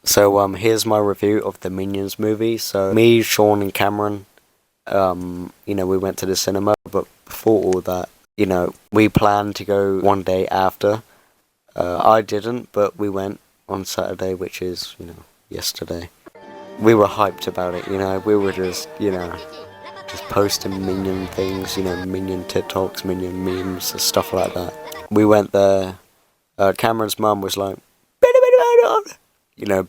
So here's my review of the Minions movie. So me, Sean, and Cameron, we went to the cinema, but before all that, we planned to go one day after. I didn't, but we went on Saturday, which is, yesterday. We were hyped about it, we were just posting Minion things, Minion TikToks, Minion memes, stuff like that. We went there, Cameron's mum was like,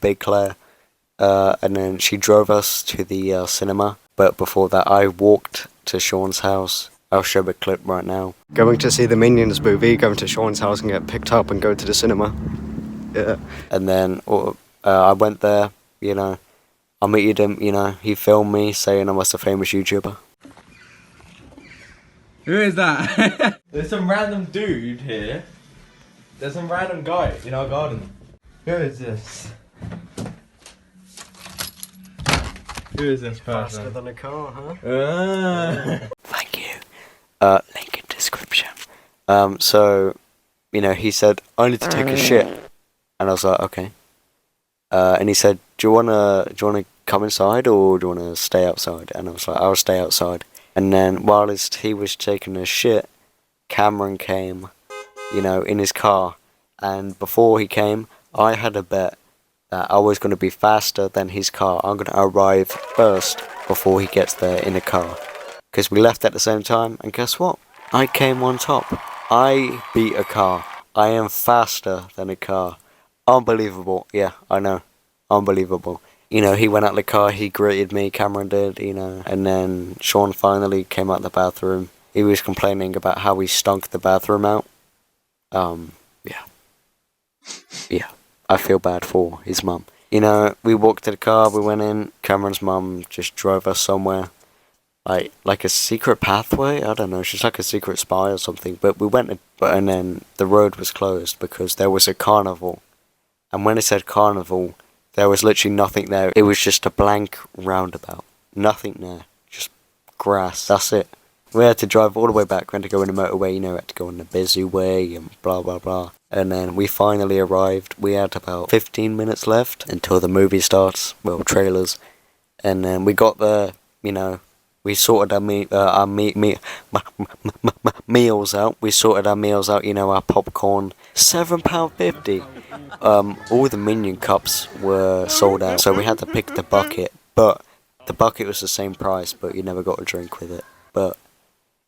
Big Claire, and then she drove us to the cinema, but before that I walked to Sean's house. I'll show a clip right now. Going to see the Minions movie, going to Sean's house and get picked up and go to the cinema. Yeah. And then I went there, I meted him, he filmed me saying I was a famous YouTuber. Who is that? There's some random dude here. There's some random guy in our garden. Who is this? Who is this person? Faster than a car, huh? Thank you. Link in description. So, he said, I need to take a shit. And I was like, okay. And he said, do you wanna come inside or do you wanna stay outside? And I was like, I'll stay outside. And then whilst he was taking a shit, Cameron came, in his car. And before he came, I had a bet that I was going to be faster than his car. I'm going to arrive first before he gets there in a car. Because we left at the same time, and guess what? I came on top. I beat a car. I am faster than a car. Unbelievable. Yeah, I know. Unbelievable. He went out the car, he greeted me, Cameron did, and then Sean finally came out the bathroom. He was complaining about how he stunk the bathroom out. Yeah, I feel bad for his mum. We walked to the car, we went in, Cameron's mum just drove us somewhere. Like a secret pathway? I don't know, she's like a secret spy or something. But we went, and then the road was closed because there was a carnival. And when it said carnival, there was literally nothing there. It was just a blank roundabout. Nothing there. Just grass. That's it. We had to drive all the way back. We had to go in the motorway, we had to go on the busy way and blah blah blah. And then we finally arrived. We had about 15 minutes left until the movie starts. Well, trailers. And then we got there, we sorted our meals out. We sorted our meals out, our popcorn. £7.50. All the Minion cups were sold out, so we had to pick the bucket. But the bucket was the same price, but you never got a drink with it. But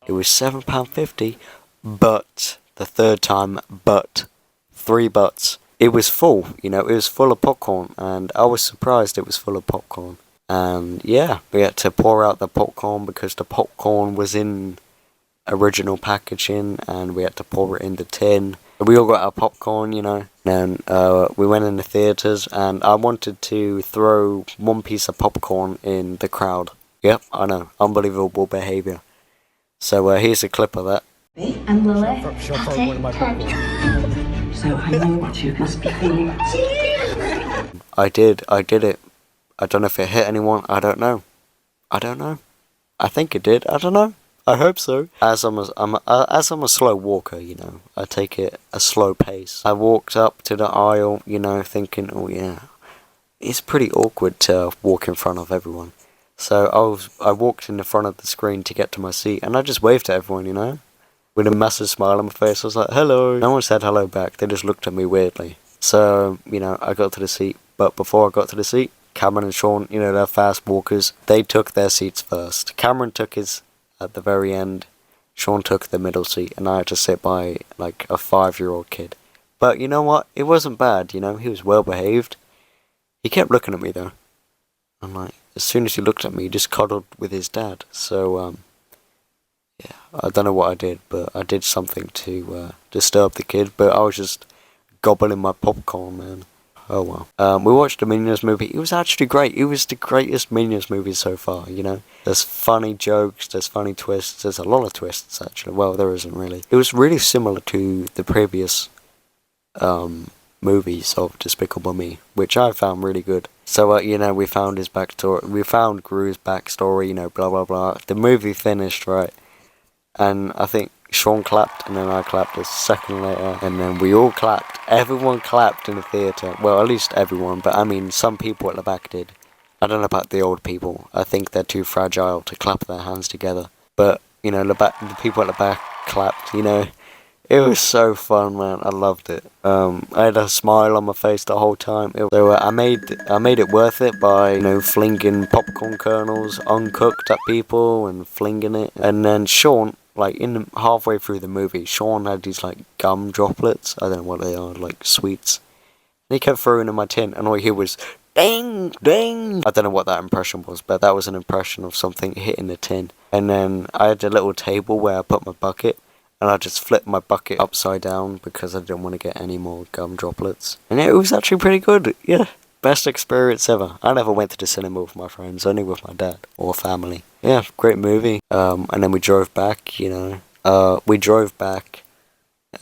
it was £7.50. But the third time, three buts. It was full, it was full of popcorn, and I was surprised it was full of popcorn. And yeah, we had to pour out the popcorn because the popcorn was in original packaging, and we had to pour it in the tin. We all got our popcorn, and we went in the theatres, and I wanted to throw one piece of popcorn in the crowd. Yep, I know, unbelievable behaviour. So here's a clip of that. I'm Lily. So I know what you must be feeling. I did it. I don't know if it hit anyone. I don't know. I think it did. I don't know. I hope so. As I'm a slow walker, I take it a slow pace. I walked up to the aisle, thinking, oh yeah, it's pretty awkward to walk in front of everyone. So I walked in the front of the screen to get to my seat, and I just waved at everyone, with a massive smile on my face. I was like, hello. No one said hello back. They just looked at me weirdly. So, I got to the seat. But before I got to the seat, Cameron and Sean, they're fast walkers. They took their seats first. Cameron took his at the very end. Sean took the middle seat, and I had to sit by, like, a 5-year-old kid. But you know what? It wasn't bad, he was well behaved. He kept looking at me, though. I'm like, as soon as he looked at me, he just cuddled with his dad. So, yeah, I don't know what I did, but I did something to disturb the kid. But I was just gobbling my popcorn, man. Oh well. We watched the Minions movie. It was actually great. It was the greatest Minions movie so far, There's funny jokes, there's funny twists, there's a lot of twists actually. Well, there isn't really. It was really similar to the previous movies of Despicable Me, which I found really good. So, we found his backstory, we found Gru's backstory, blah blah blah. The movie finished, right? And I think Sean clapped, and then I clapped a second later, and then we all clapped. Everyone clapped in the theatre. Well, at least everyone, but I mean, some people at the back did. I don't know about the old people. I think they're too fragile to clap their hands together. But, you know, the people at the back clapped, you know. It was so fun, man. I loved it. I had a smile on my face the whole time. I made it worth it by, you know, flinging popcorn kernels uncooked at people and flinging it. And then Sean, like halfway through the movie, Sean had these like gum droplets. I don't know what they are, like sweets. And he kept throwing in my tin, and all I hear was ding, ding. I don't know what that impression was, but that was an impression of something hitting the tin. And then I had a little table where I put my bucket. And I just flipped my bucket upside down because I didn't want to get any more gum droplets. And it was actually pretty good. Yeah, best experience ever. I never went to the cinema with my friends, only with my dad or family. Yeah, great movie. And then we drove back, you know. We drove back.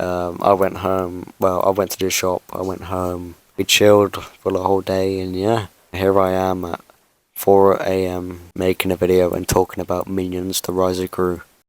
I went home. Well, I went to the shop. I went home. We chilled for the whole day. And yeah, here I am at 4 a.m. making a video and talking about Minions: The Rise of Gru.